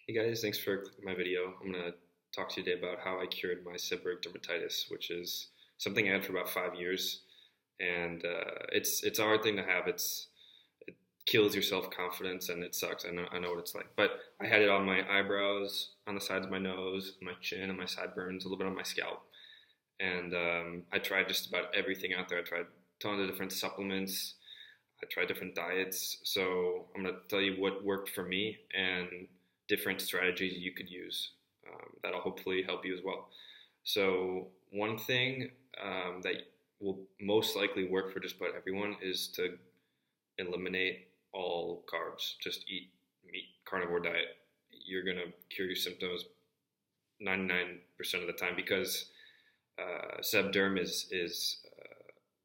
Hey guys, thanks for clicking my video. I'm going to talk to you today about how I cured my seborrheic dermatitis, which is something I had for about 5 years, and it's a hard thing to have. It kills your self confidence, and it sucks. I know what it's like. But I had it on my eyebrows, on the sides of my nose, my chin, and my sideburns, a little bit on my scalp, and I tried just about everything out there. I tried tons of different supplements. I tried different diets. So I'm going to tell you what worked for me and different strategies you could use that'll hopefully help you as well. So one thing that will most likely work for just about everyone is to eliminate all carbs. Just eat meat, carnivore diet. You're gonna cure your symptoms 99% of the time because seb derm is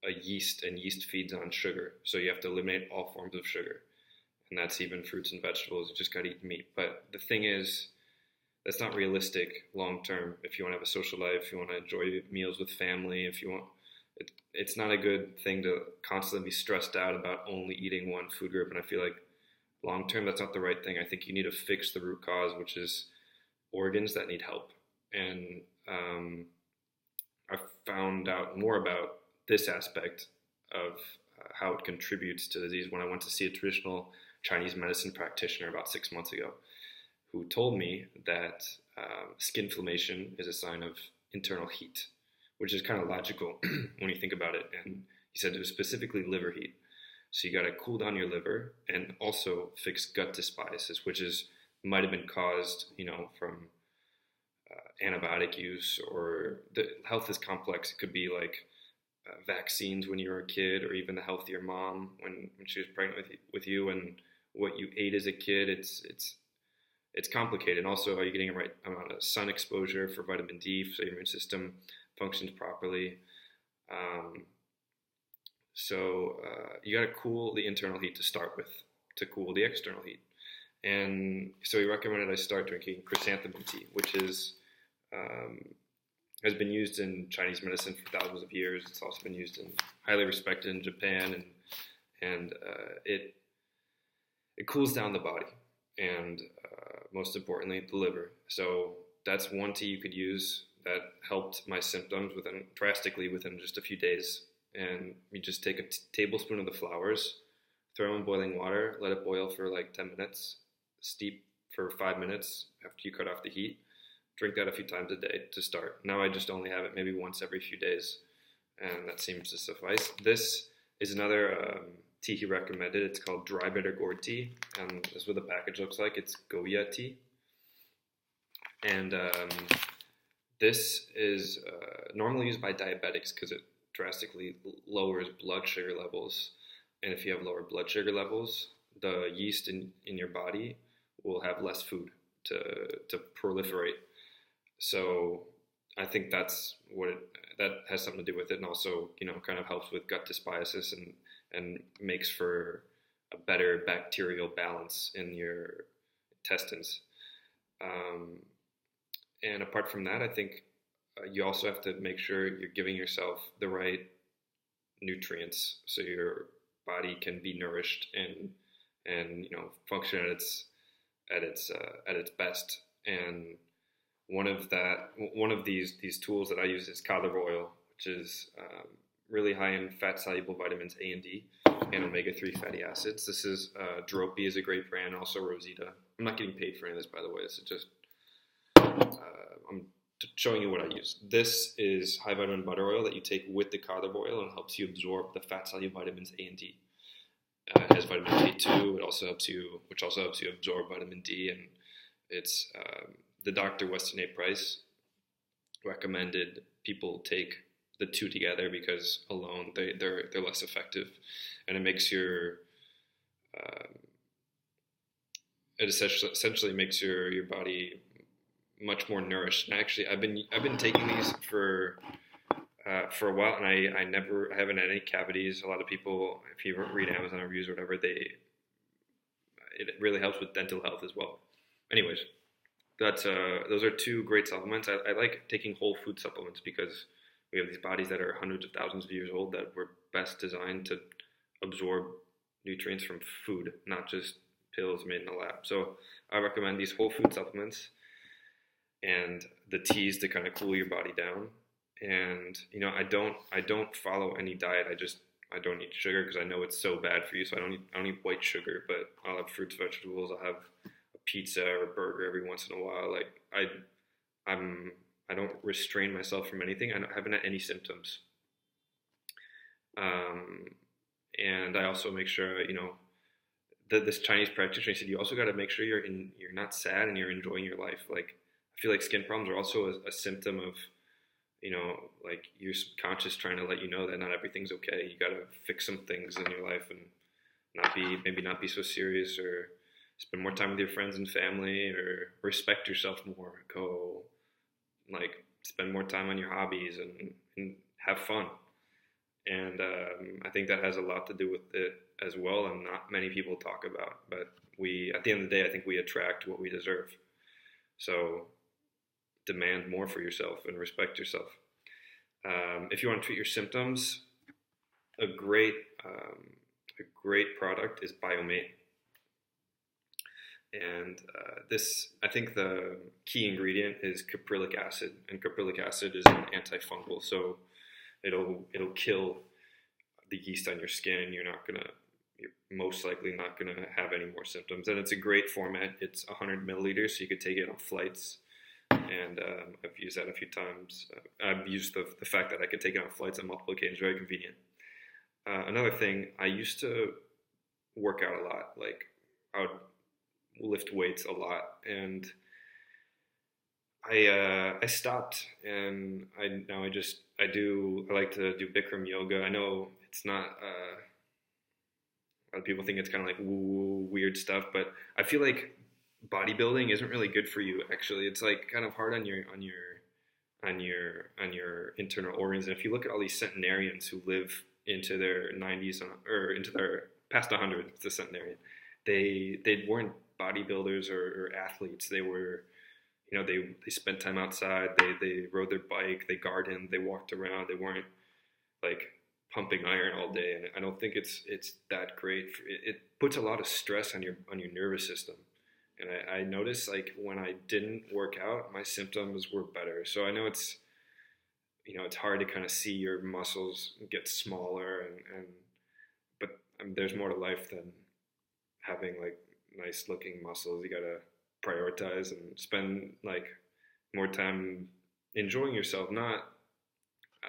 a yeast, and yeast feeds on sugar. So you have to eliminate all forms of sugar, and that's even fruits and vegetables. You just gotta eat meat. But the thing is, that's not realistic long term. If you want to have a social life, if you want to enjoy meals with family, if you want, it's not a good thing to constantly be stressed out about only eating one food group. And I feel like long term, that's not the right thing. I think you need to fix the root cause, which is organs that need help. And I found out more about this aspect of how it contributes to disease when I went to see a traditional Chinese medicine practitioner about 6 months ago, who told me that skin inflammation is a sign of internal heat, which is kind of logical when you think about it. And he said it was specifically liver heat. So you got to cool down your liver and also fix gut dysbiosis, which might have been caused, from antibiotic use, or the health is complex. It could be like vaccines when you were a kid, or even the health of your mom when she was pregnant with you, and what you ate as a kid. It's complicated. And also, are you getting the right amount of sun exposure for vitamin D so your immune system functions properly? You got to cool the internal heat to start with, to cool the external heat. And so he recommended I start drinking chrysanthemum tea, which has been used in Chinese medicine for thousands of years. It's also been used and highly respected in Japan, and it cools down the body, and most importantly, the liver. So that's one tea you could use that helped my symptoms drastically within just a few days. And you just take a tablespoon of the flowers, throw in boiling water, let it boil for like 10 minutes, steep for 5 minutes after you cut off the heat. Drink that a few times a day to start. Now I just only have it maybe once every few days, and that seems to suffice. This is another tea he recommended. It's called dry bitter gourd tea, and this is what the package looks like. It's Goya tea, and this is normally used by diabetics because it drastically lowers blood sugar levels. And if you have lower blood sugar levels, the yeast in your body will have less food to proliferate. So I think that has something to do with it, and also kind of helps with gut dysbiosis and makes for a better bacterial balance in your intestines. And apart from that, I think you also have to make sure you're giving yourself the right nutrients so your body can be nourished and function at its best. And one of these tools that I use is cod liver oil, which is really high in fat soluble vitamins A and D and omega-3 fatty acids. This is Dropi is a great brand, also Rosita. I'm not getting paid for any of this, by the way. This is just I'm showing you what I use. This is high vitamin butter oil that you take with the cod liver oil, and helps you absorb the fat soluble vitamins A and D. It has vitamin K2. Which also helps you absorb vitamin D, and it's the Dr. Weston A. Price recommended people take the two together because alone they're less effective, and it makes it essentially makes your body much more nourished. And actually, I've been taking these for a while, and I haven't had any cavities. A lot of people, if you read Amazon reviews or whatever, it really helps with dental health as well. Anyways, those are two great supplements. I like taking whole food supplements because we have these bodies that are hundreds of thousands of years old that were best designed to absorb nutrients from food, not just pills made in the lab. So I recommend these whole food supplements and the teas to kind of cool your body down. And I don't follow any diet. I don't eat sugar because I know it's so bad for you. So I don't eat white sugar, but I'll have fruits, vegetables. I'll have a pizza or a burger every once in a while. Like I don't restrain myself from anything. I haven't had any symptoms. And I also make sure, this Chinese practitioner said, you also got to make sure you're not sad and you're enjoying your life. Like, I feel like skin problems are also a symptom of, like your subconscious trying to let you know that not everything's okay. You got to fix some things in your life and maybe not be so serious, or spend more time with your friends and family, or respect yourself more. Go, like, spend more time on your hobbies and have fun. And I think that has a lot to do with it as well, and not many people talk about. But at the end of the day, I think we attract what we deserve. So demand more for yourself and respect yourself. If you want to treat your symptoms, a great product is Biomate. And I think the key ingredient is caprylic acid, and caprylic acid is an antifungal. So it'll kill the yeast on your skin, and you're most likely not gonna have any more symptoms. And it's a great format. It's 100 milliliters, so you could take it on flights. And I've used that a few times. I've used the fact that I could take it on flights on multiple occasions. Very convenient. Another thing, I used to work out a lot. Like, I would lift weights a lot, and I stopped, and I like to do Bikram yoga. I know it's not a lot of people think it's kind of like woo weird stuff, but I feel like bodybuilding isn't really good for you. Actually, it's like kind of hard on your internal organs. And if you look at all these centenarians who live into their 90s or into their past 100, it's a centenarian. They weren't bodybuilders or athletes. They were, they spent time outside. They rode their bike. They gardened. They walked around. They weren't like pumping iron all day. And I don't think it's that great. It puts a lot of stress on your nervous system. And I noticed, like, when I didn't work out, my symptoms were better. So I know it's hard to kind of see your muscles get smaller, but there's more to life than having like nice looking muscles. You gotta prioritize and spend like more time enjoying yourself. Not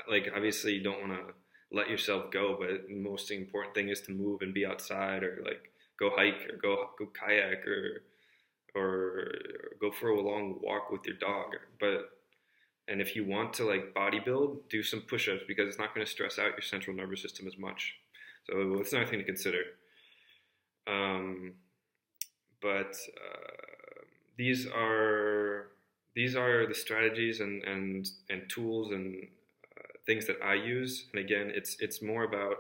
like, obviously you don't want to let yourself go, but the most important thing is to move and be outside, or like go hike, or go kayak, or go for a long walk with your dog. And if you want to like bodybuild, do some push-ups, because it's not going to stress out your central nervous system as much. So it's another thing to consider. But these are the strategies and tools and things that I use. And again, it's more about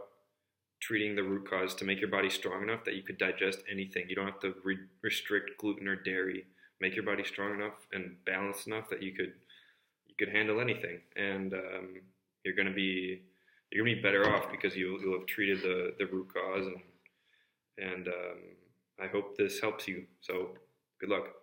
treating the root cause to make your body strong enough that you could digest anything. You don't have to restrict gluten or dairy. Make your body strong enough and balanced enough that you could handle anything. And you're gonna be better off because you'll have treated the root cause. And I hope this helps you. So good luck.